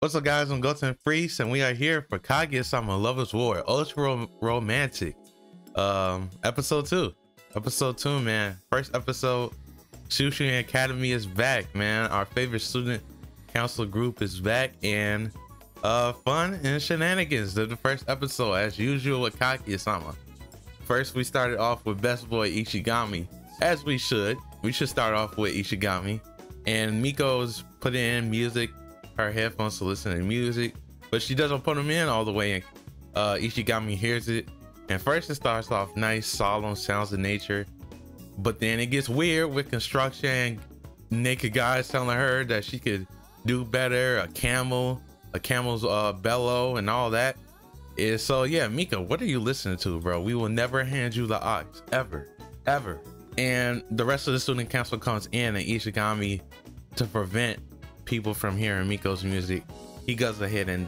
What's up, guys? I'm GotenFreecss, and we are here for Kaguya-sama Lover's War Ultra Romantic episode 2. Episode 2, man. First episode. Shushin Academy is back, man. Our favorite student council group is back, and fun and shenanigans. They're the first episode, as usual, with Kaguya-sama. First, we started off with best boy Ishigami, as we should. We should start off with Ishigami, and Miko's putting in music, her headphones to listen to music, but she doesn't put them in all the way, and Ishigami hears it. And first it starts off nice, solemn sounds of nature, but then it gets weird with construction and naked guys telling her that she could do better, a camel's bellow and all that. So yeah, Miko, what are you listening to, bro? We will never hand you the ox, ever. And the rest of the student council comes in, and Ishigami, to prevent people from hearing Miko's music, he goes ahead and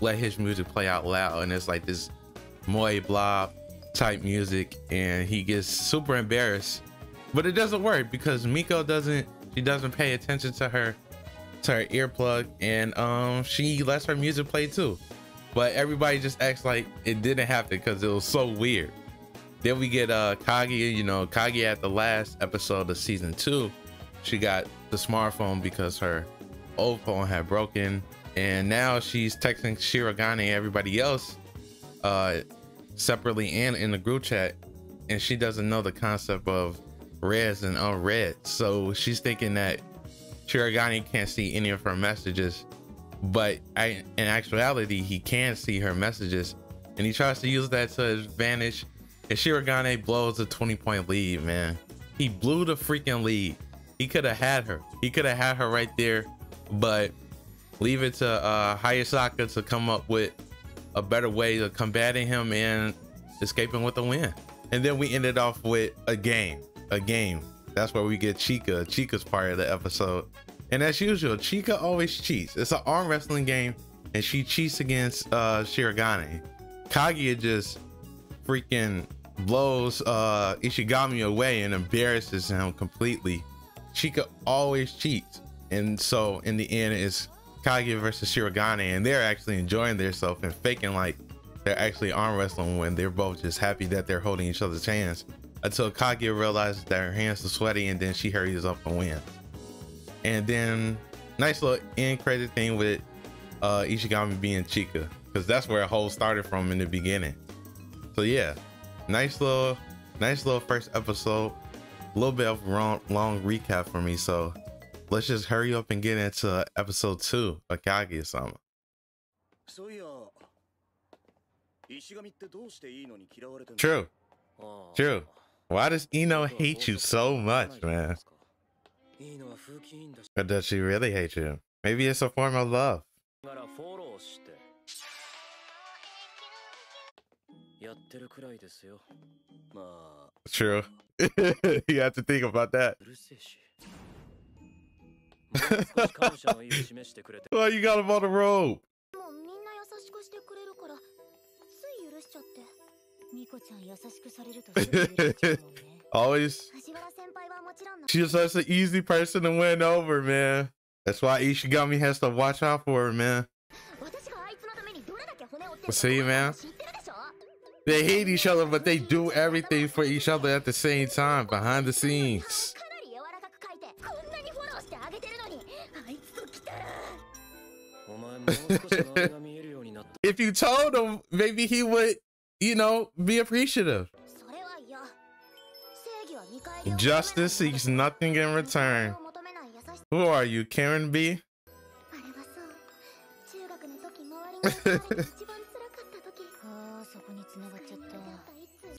let his music play out loud, and it's like this moe blob type music, and he gets super embarrassed, but it doesn't work because Miko doesn't pay attention to her earplug, and she lets her music play too, but everybody just acts like it didn't happen because it was so weird. Then we get Kaguya. Kaguya at the last episode of season 2, she got the smartphone because her old phone had broken, and now she's texting Shirogane and everybody else separately and in the group chat, and she doesn't know the concept of reds and unread, so she's thinking that Shirogane can't see any of her messages, but in actuality he can see her messages, and he tries to use that to his advantage, and Shirogane blows a 20-point lead, man. He blew the freaking lead. He could have had her right there, but leave it to Hayasaka to come up with a better way of combating him and escaping with a win. And then we ended off with a game. That's where we get Chika's part of the episode. And as usual, Chika always cheats. It's an arm wrestling game, and she cheats against Shirogane. Kaguya just freaking blows Ishigami away and embarrasses him completely. Chika always cheats, and so in the end it's Kaguya versus Shirogane, and they're actually enjoying themselves and faking like they're actually arm wrestling when they're both just happy that they're holding each other's hands, until Kaguya realizes that her hands are sweaty, and then she hurries up and wins. And then nice little end credit thing with Ishigami being Chika, because that's where it whole started from in the beginning. So yeah, nice little first episode. A little bit of long recap for me, so let's just hurry up and get into episode 2 of Kaguya-sama. True. Why does Ino hate you so much, man? Or does she really hate you? Maybe it's a form of love. True. You have to think about that. Oh, you got him on the rope. Always. She's such an easy person to win over, man. That's why Ishigami has to watch out for her, man. See, man? They hate each other, but they do everything for each other at the same time, behind the scenes. If you told him, maybe he would, be appreciative. Justice seeks nothing in return. Who are you, Karen B?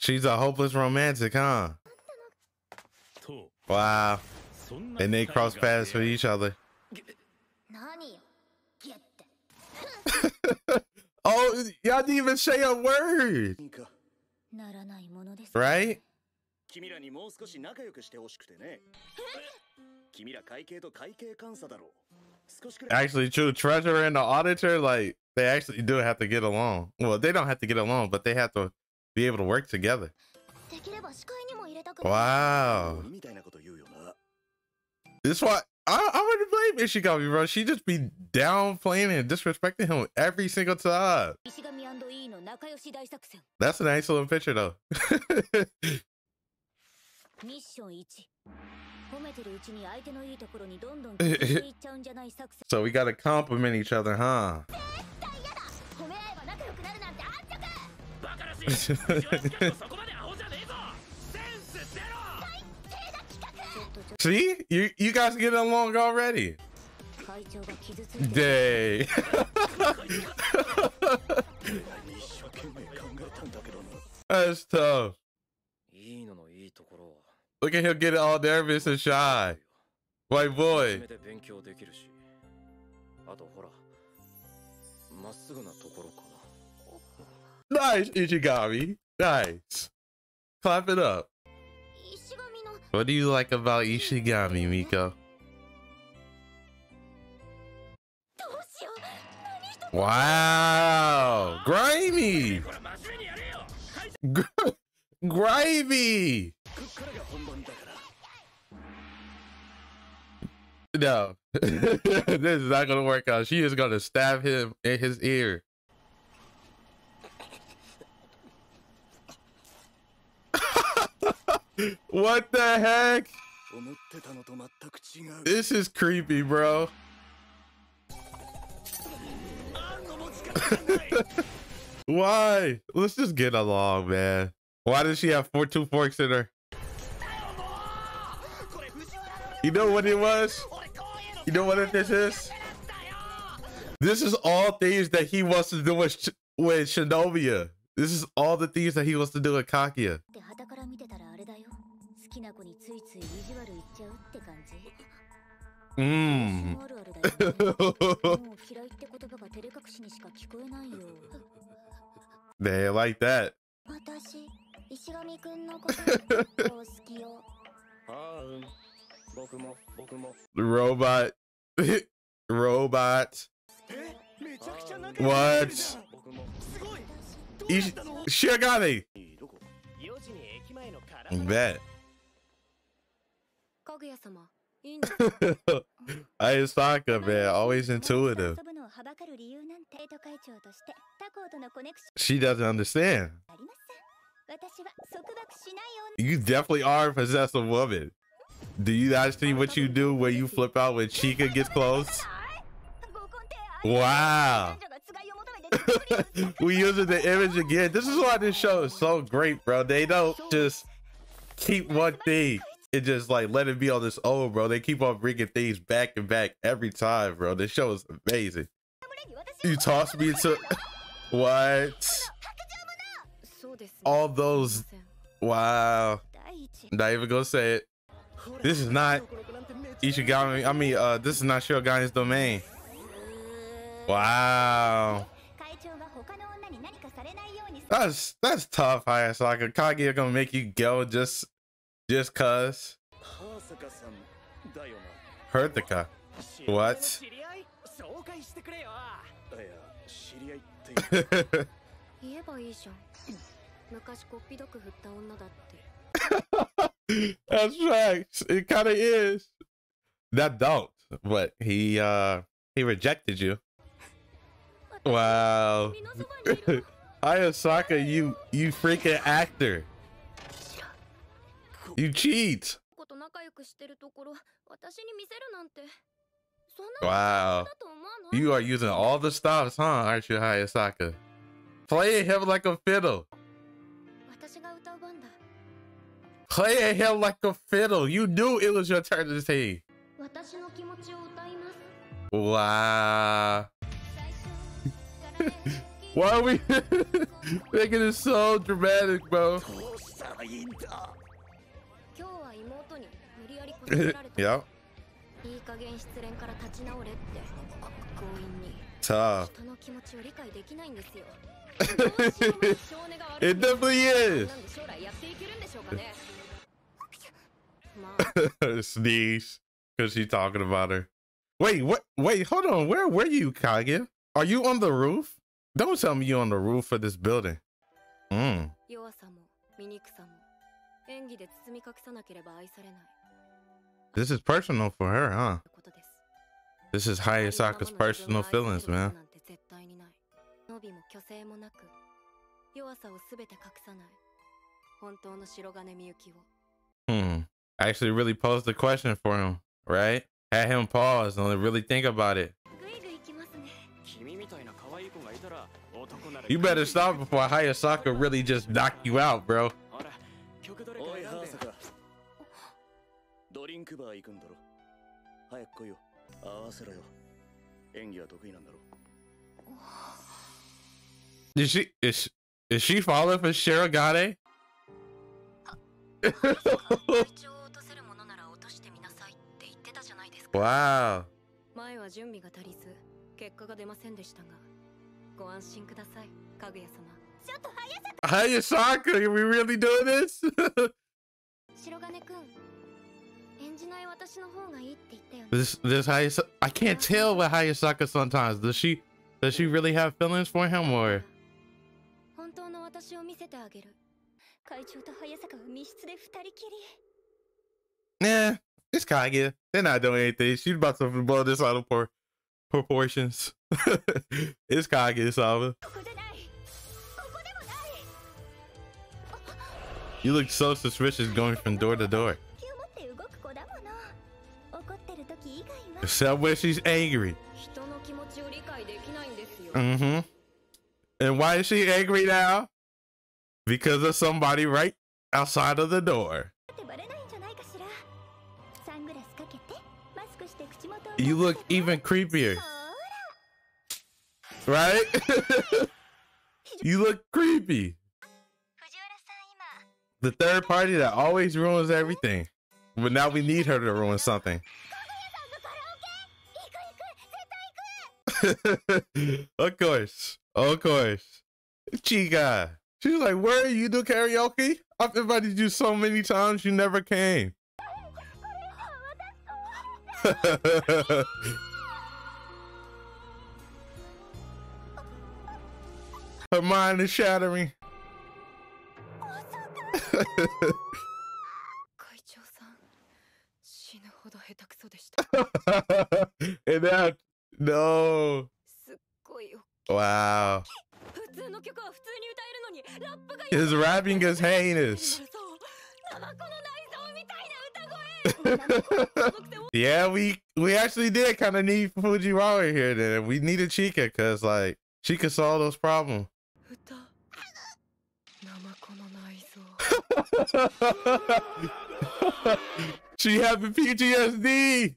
She's a hopeless romantic, huh? Wow. And they cross paths with each other. Oh, y'all didn't even say a word. Right? Actually, true. Treasurer and the auditor, like, they actually do have to get along. Well, they don't have to get along, but they have to be able to work together. Wow. This is why I wouldn't blame Ishigami, bro. She just be downplaying and disrespecting him every single time. That's a nice little picture, though. So we gotta compliment each other, huh? See, you guys get along already. Day. That's tough. Look at him getting all nervous and shy. White boy. Nice, Ishigami. Nice. Clap it up. What do you like about Ishigami, Miko? Wow. Grimy. Grimy. No. This is not gonna work out. She is gonna stab him in his ear. What the heck? This is creepy, bro. Why? Let's just get along, man. Why does she have two forks in her? You know what it was? You know what this is? This is all things that he wants to do with Shinomiya. This is all the things that he wants to do with Kaguya. They like that. Robot. Robot. What? Ishigami. Bet. Kaguya-sama. Hayasaka, man, always intuitive. She doesn't understand. You definitely are a possessive woman. Do you not see what you do when you flip out when Chika gets close? Wow. We using the image again. This is why this show is so great, bro. They don't just keep one thing and just like let it be on this own, bro. They keep on bringing things back and back every time, bro. This show is amazing. You tossed me into what? All those. Wow. Not even gonna say it. This is not Ishigami. I mean, this is not Shogun's domain. Wow. That's tough, Hayasaka. Kaguya gonna make you go just cause. Hertaka. What? That's facts. It kind of is. That don't, but he rejected you. Wow. Hayasaka, you freaking actor. You cheat. Wow. You are using all the stops, huh, aren't you, Hayasaka? Playing him like a fiddle. Playing him like a fiddle. You knew it was your turn to sing. Wow. Why are we making it so dramatic, bro? Yep. Tough. It definitely is. Sneeze, because she's talking about her. Wait, what? Wait, hold on. Where were you, Kaguya? Are you on the roof? Don't tell me you're on the roof of this building. This is personal for her, huh? This is Hayasaka's personal feelings, man. I actually really posed the question for him, right? Had him pause and really think about it. You better stop before Hayasaka really just knock you out, bro. Is she falling for Shirogane? Wow. Hayasaka, are we really doing this? This Hayasaka, I can't tell with Hayasaka sometimes. Does she really have feelings for him, or? Nah, it's Kaguya. They're not doing anything. She's about to blow this out of proportions. It's Kaguya-sama. You look so suspicious going from door to door. Except when she's angry. And why is she angry now? Because of somebody right outside of the door. You look even creepier. Right? You look creepy. The third party that always ruins everything. But now we need her to ruin something. Of course. Of course. Chica. She's like, where you do karaoke? I've invited you so many times, you never came. Her mind is shattering. And that, no. Wow. His rapping is heinous. Yeah, we actually did kind of need Fujiwara here then. We needed Chika because like she could solve those problems. She having PTSD.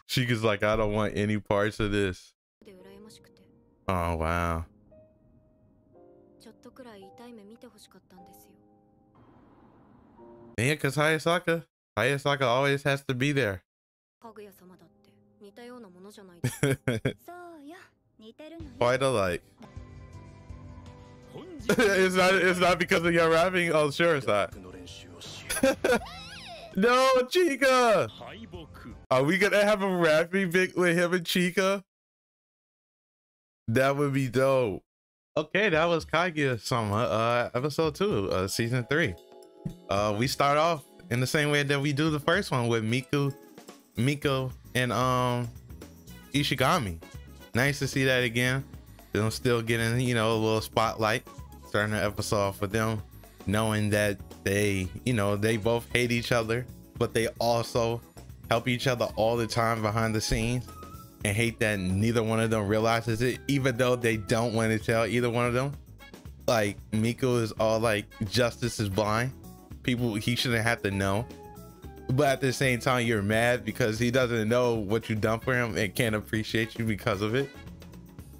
Chika's like, I don't want any parts of this. Oh wow. Yeah, because Hayasaka always has to be there. Quite alike. It's not because of your rapping. Oh, sure it's not. No, Chika. Are we gonna have a rapping bit with him and Chika? That would be dope. Okay, that was Kaguya-sama, episode 2, season 3. We start off in the same way that we do the first one with Miko and Ishigami. Nice to see that again. Them still getting, you know, a little spotlight. Starting the episode off with them knowing that they, you know, they both hate each other, but they also help each other all the time behind the scenes, and hate that neither one of them realizes it, even though they don't want to tell either one of them. Like Miko is all like, justice is blind. People, he shouldn't have to know. But at the same time, you're mad because he doesn't know what you've done for him and can't appreciate you because of it.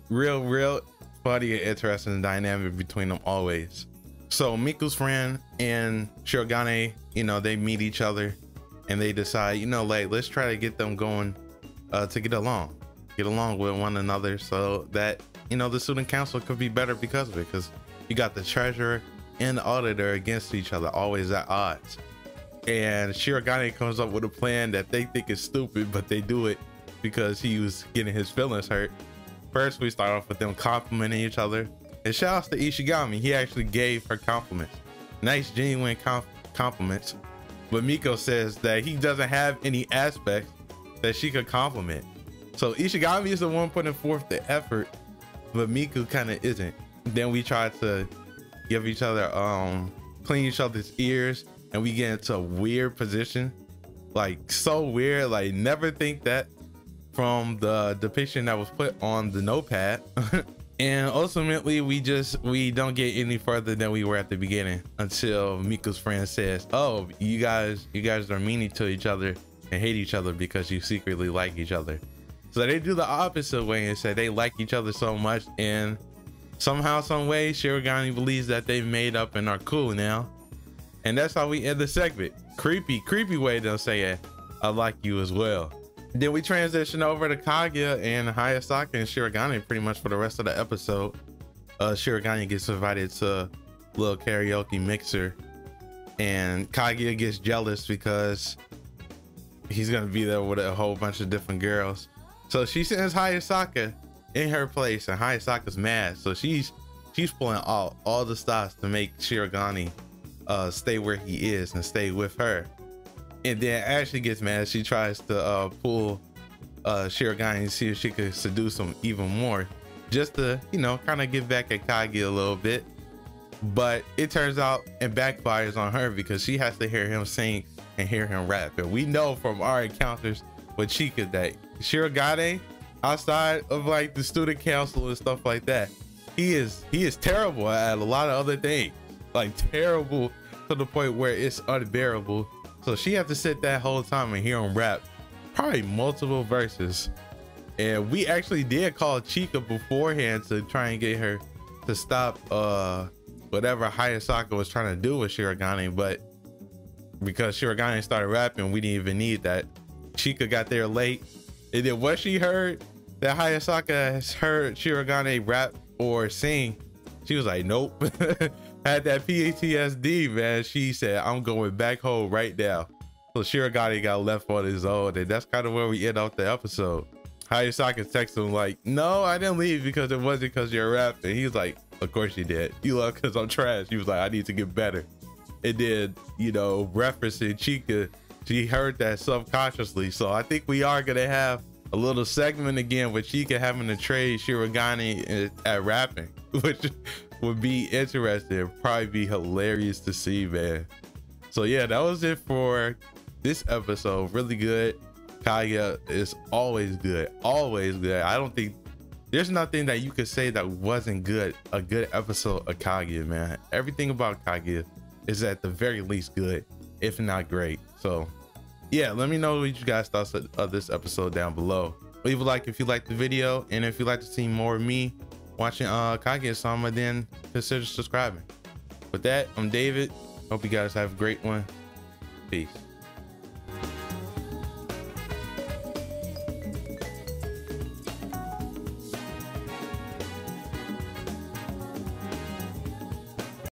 Real funny and interesting dynamic between them always. So Miko's friend and Shirogane, you know, they meet each other and they decide, you know, like, let's try to get them going to get along with one another, so that, you know, the student council could be better because of it, because you got the treasurer and the auditor against each other, always at odds. And Shirogane comes up with a plan that they think is stupid, but they do it because he was getting his feelings hurt. First, we start off with them complimenting each other, and shout outs to Ishigami. He actually gave her compliments, nice genuine compliments, but Miko says that he doesn't have any aspects that she could compliment. So Ishigami is the one putting forth the effort, but Miko kind of isn't. Then we try to give each other, clean each other's ears, and we get into a weird position, like so weird, like never think that from the depiction that was put on the notepad. And ultimately we don't get any further than we were at the beginning until Miko's friend says, oh, you guys are meaning to each other and hate each other because you secretly like each other. So they do the opposite way and say they like each other so much, and somehow, some way, Shirogane believes that they've made up and are cool now. And that's how we end the segment. Creepy way they'll say it. I like you as well. Then we transition over to Kaguya and Hayasaka and Shirogane pretty much for the rest of the episode. Shirogane gets invited to a little karaoke mixer, and Kaguya gets jealous because he's gonna be there with a whole bunch of different girls. So she sends Hayasaka in her place, and Hayasaka's mad. So she's pulling all the stops to make Shirogane stay where he is and stay with her. And then Ashley gets mad. She tries to pull Shirogane and see if she could seduce him even more, just to, you know, kind of get back at Kaguya a little bit. But it turns out it backfires on her because she has to hear him sing and hear him rap. And we know from our encounters with Chika that Shirogane, outside of like the student council and stuff like that, he is terrible at a lot of other things, like terrible to the point where it's unbearable. So she had to sit that whole time and hear him rap probably multiple verses. And we actually did call Chika beforehand to try and get her to stop whatever Hayasaka was trying to do with Shirogane, but because Shirogane started rapping, we didn't even need that. Chika got there late, and then once she heard that Hayasaka has heard Shirogane rap or sing, she was like, nope. Had that PTSD, man. She said, I'm going back home right now. So Shirogane got left on his own, and that's kind of where we end off the episode. Hayasaka texted him like, no, I didn't leave because it wasn't because you're rapping. He was like, of course you did. You left because I'm trash. He was like, I need to get better. And then, you know, referencing Chika, she heard that subconsciously. So I think we are gonna have a little segment again with Chika having to trade Shirogane at rapping, which would be interesting. It'd probably be hilarious to see, man. So yeah, that was it for this episode. Really good. Kaguya is always good, always good. I don't think there's nothing that you could say that wasn't good. A good episode of Kaguya, man. Everything about Kaguya is at the very least good, if not great. So yeah, let me know what you guys thought of this episode down below. Leave a like if you liked the video, and if you'd like to see more of me watching Kaguya-sama, then consider subscribing. With that, I'm David. Hope you guys have a great one. Peace.